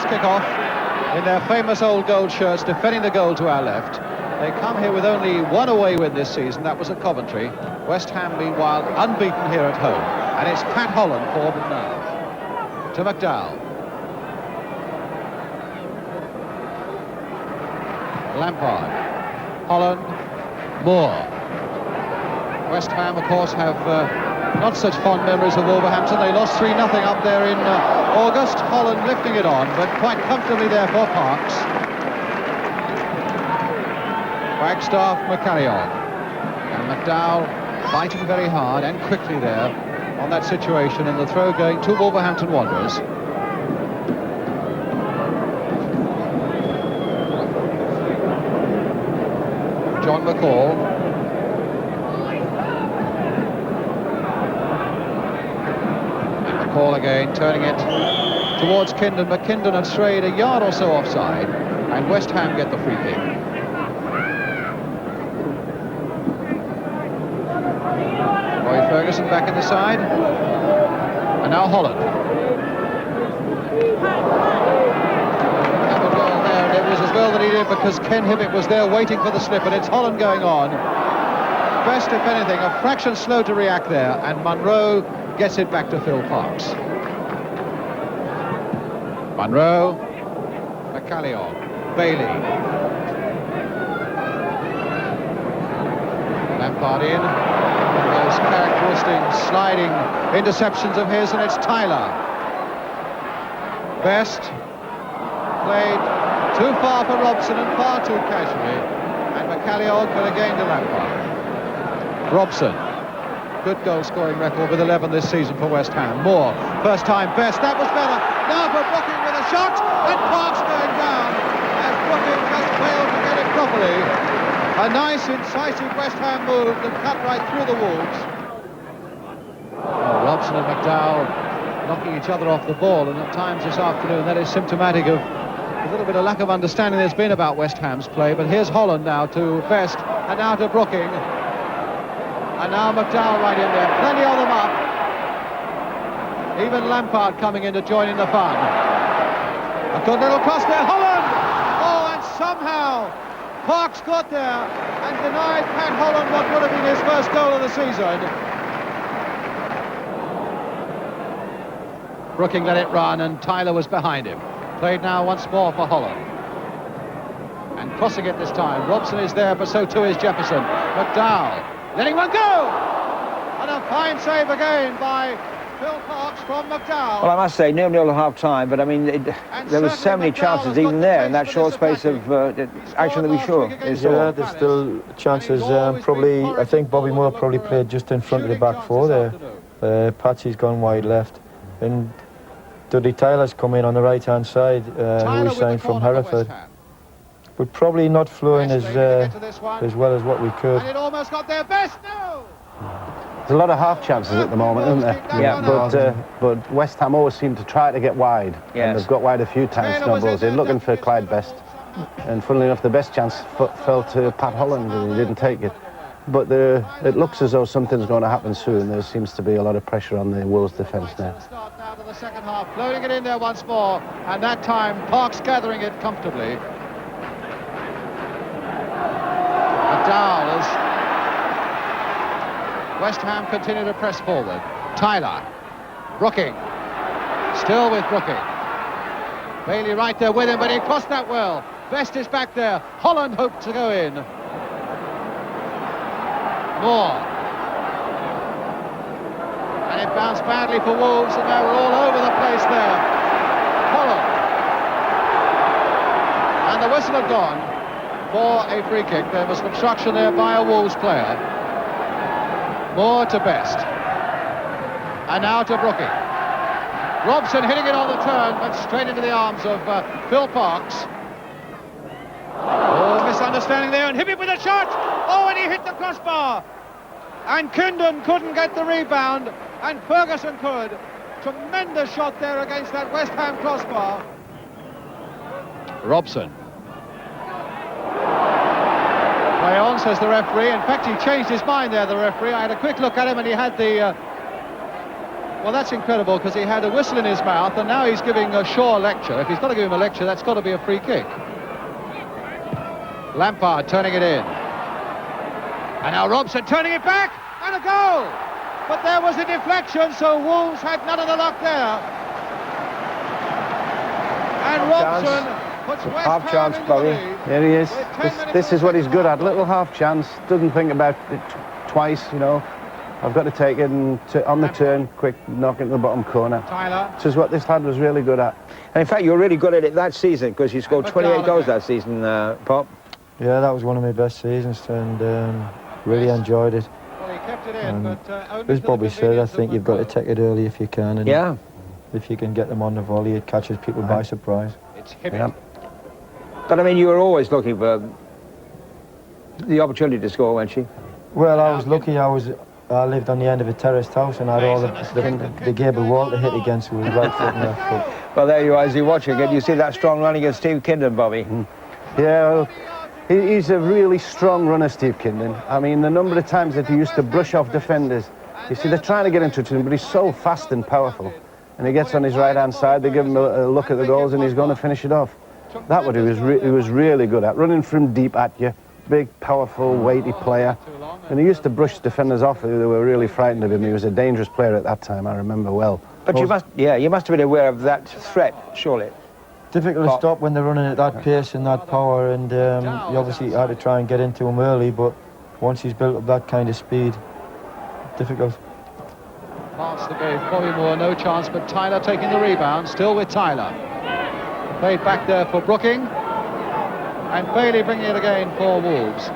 kick-off in their famous old gold shirts, defending the goal to our left. They come here with only one away win this season, that was at Coventry. West Ham, meanwhile, unbeaten here at home. And it's Pat Holland for them now. To McDowell. Lampard. Holland. Moore. West Ham, of course, have not such fond memories of Wolverhampton. They lost 3-0 up there in August. Holland lifting it on, but quite comfortably there for Parks. Wagstaff, McCallion. And McDowell fighting very hard and quickly there on that situation, and the throw going to Wolverhampton Wanderers. John McCall. And McCall again, turning it towards Kindon. McKindon had strayed a yard or so offside, and West Ham get the free kick. Ferguson back in the side, and now Holland. And well there, and it was as well that he did, because Ken Hibbett was there waiting for the slip, and it's Holland going on. Best, if anything, a fraction slow to react there, and Munro gets it back to Phil Parks. Munro, McCallion, Bailey. Lampard in. Those characteristic sliding interceptions of his, and it's Tyler. Best played too far for Robson and far too casually, and McCallion could again to Lampard. Robson, good goal scoring record with 11 this season for West Ham. Moore, first time Best, that was better. Now for Brooking with a shot, and Parks going down as Brooking just failed to get it properly. A nice, incisive West Ham move that cut right through the Wolves. Oh, Robson and McDowell knocking each other off the ball, and at times this afternoon that is symptomatic of a little bit of lack of understanding there's been about West Ham's play. But here's Holland now to Best, and now to Brooking. And now McDowell right in there. Plenty of them up. Even Lampard coming in to join in the fun. A good little cross there. Holland! Oh, and somehow Parks got there and denied Pat Holland what would have been his first goal of the season. Brooking let it run, and Tyler was behind him. Played now once more for Holland. And crossing it this time. Robson is there, but so too is Jefferson. McDowell letting one go! And a fine save again by Phil Parks from McDowell. Well, I must say, 0-0 at half-time, but I mean, there were so many chances even there in that short space of action that we saw. Yeah, there's still chances. Probably, I think Bobby Moore probably played just in front of the back four there. Patsy's gone wide left, and Dudley Tyler's come in on the right-hand side, who we signed from Hereford. But probably not flowing as well as what we could. And it almost got their Best, no! There's a lot of half chances at the moment, isn't there? Yeah, but West Ham always seem to try to get wide. Yes. And they've got wide a few times, no balls. They're looking for Clyde Best. And funnily enough, the best chance fell to Pat Holland, and he didn't take it. But it looks as though something's going to happen soon. There seems to be a lot of pressure on the Wolves defence now. Start now to the second half, loading it in there once more, and that time Parks gathering it comfortably. McDowell is... West Ham continue to press forward. Tyler. Brooking. Still with Brooking. Bailey right there with him, but he crossed that well. Best is back there. Holland hoped to go in. Moore. And it bounced badly for Wolves, and they were all over the place there. Holland. And the whistle had gone for a free kick. There was an obstruction there by a Wolves player. Moore to Best. And now to Brooking. Robson hitting it on the turn, but straight into the arms of Phil Parks. Oh, misunderstanding there, and Hibbett with a shot! Oh, and he hit the crossbar! And Kindon couldn't get the rebound, and Ferguson could. Tremendous shot there against that West Ham crossbar. Robson. Play on, says the referee. In fact, he changed his mind there, the referee. I had a quick look at him, and he had the Well, that's incredible, because he had a whistle in his mouth and now he's giving Shaw a lecture. If he's got to give him a lecture, that's got to be a free kick. Lampard turning it in. And now Robson turning it back, and a goal! But there was a deflection, so Wolves had none of the luck there. And Robson puts West Half Ham chance, into Bobby. the lead. Here he is. With 10 minutes This is what he's good at. to Little half chance. Doesn't think about it twice, you know. I've got to take it and on the turn, quick knock into the bottom corner. Tyler. This is what this lad was really good at. And in fact, you were really good at it that season, because you scored 28 goals that season, Pop. Yeah, that was one of my best seasons, and really enjoyed it. Well, he kept it in, but only As to the Bobby said, I convenience think of you've got to McGraw. take it early if you can, and Yeah. if you can get them on the volley, it catches people by surprise. It's Hibbett. Yeah. But I mean, you were always looking for the opportunity to score, weren't you? Well, I was lucky. I lived on the end of a terraced house, and I had all the gable wall to hit against with right foot and left foot. Well, there you are, as you're watching it. You see that strong run against Steve Kindon, Bobby. Yeah, well, he's a really strong runner, Steve Kindon. I mean, the number of times that he used to brush off defenders. You see, they're trying to get into him, but he's so fast and powerful. And he gets on his right-hand side, they give him a look at the goals, and he's going to finish it off. That's what he was really good at, running from deep at you. Big, powerful, weighty player. And he used to brush defenders off. They were really frightened of him. He was a dangerous player at that time, I remember well. But you must have been aware of that threat, surely. Difficult to stop when they're running at that pace and that power, and you obviously had to try and get into him early, but once he's built up that kind of speed, difficult. Pass the gave Bobby Moore no chance, but Tyler taking the rebound, still with Tyler. Played back there for Brooking, and Bailey bringing it again for Wolves.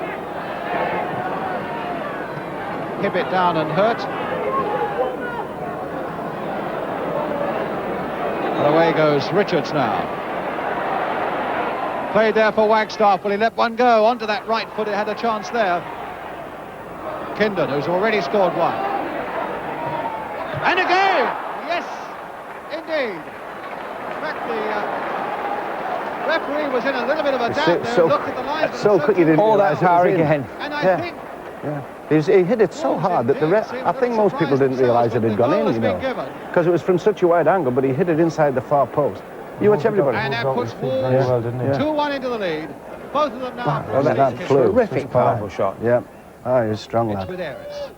Hibbett down and hurt. And away goes Richards now. Played there for Wagstaff. Will he let one go? Onto that right foot, it had a chance there. Kindon, who's already scored one. And again! Yes, indeed. In fact, the referee was in a little bit of a doubt there, and looked at the lines. So quick he didn't All that realise it was power in. again. And I think Yeah. He hit it so hard that I think most people didn't realise it had gone in, you know, because it was from such a wide angle, but he hit it inside the far post. You watch everybody. And that puts Very Wolves well, didn't he? 2-1 into the lead. Both of them now. Well, that flew. Terrific, powerful shot. Yeah. Oh, he was a strong It's lad. with Ayres.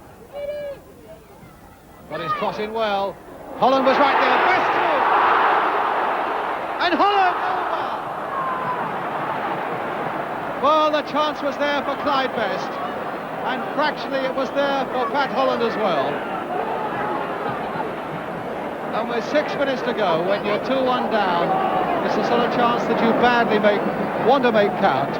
Got his cross in well. Holland was right there. Best through. And Holland over. Well, the chance was there for Clyde Best. And fractionally it was there for Pat Holland as well. And with 6 minutes to go, when you're 2-1 down, it's the sort of chance that you badly want to make count.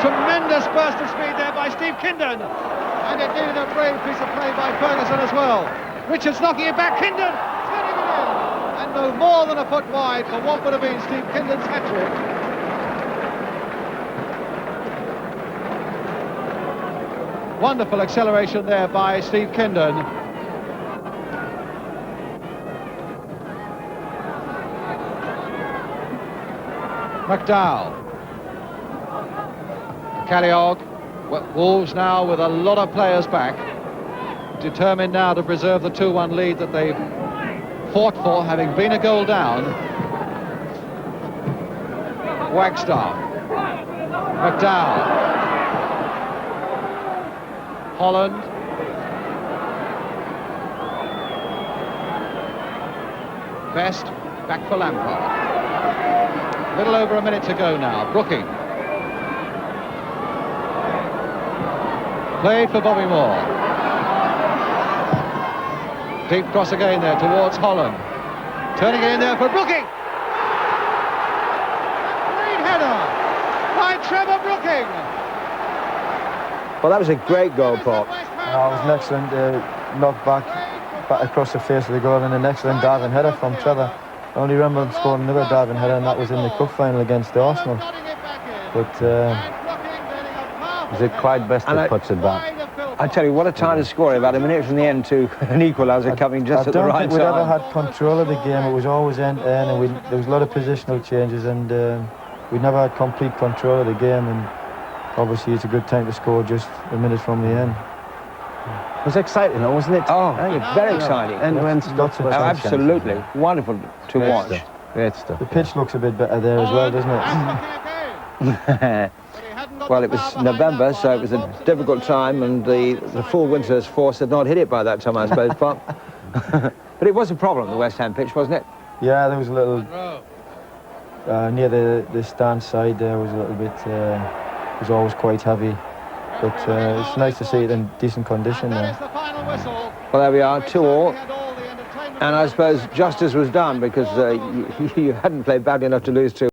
Tremendous burst of speed there by Steve Kindon. And it needed a brave piece of play by Ferguson as well. Richards knocking it back, Kindon turning it in. And no more than a foot wide for what would have been Steve Kindon's hat-trick. Wonderful acceleration there by Steve Kindon. McDowell. Calliope. Wolves now with a lot of players back. Determined now to preserve the 2-1 lead that they've fought for, having been a goal down. Wagstaff. McDowell. Holland. Best back for Lampard. Little over a minute to go now. Brooking. Played for Bobby Moore. Deep cross again there towards Holland. Turning it in there for Brooking. Great header by Trevor Brooking. Well, that was a great goal, Paul. It was an excellent knock back across the face of the goal, and an excellent diving header from Trevor. I only remember him scoring another diving header, and that was in the cup final against Arsenal. But Is it Clyde Best that puts it back? I tell you, what a time to score. About a minute from the end to an equaliser coming just at the right I don't think we'd ever time. had control of the game. It was always end-to-end, and there was a lot of positional changes, and we never had complete control of the game. And obviously, it's a good time to score just a minute from the end. It was exciting, though, wasn't it? Oh, very exciting. End-to-end Lots stuff. of Oh, chance. absolutely. Wonderful to Great watch. stuff. Great stuff. The pitch looks a bit better there as well, doesn't it? Well, it was November, so it was a difficult time, and the full winter's force had not hit it by that time, I suppose. But it was a problem, the West Ham pitch, wasn't it? Yeah, there was a little near the stand side. There was a little bit. It was always quite heavy, but it's nice to see it in decent condition now. Well, there we are, 2-2. And I suppose justice was done because you hadn't played badly enough to lose 2.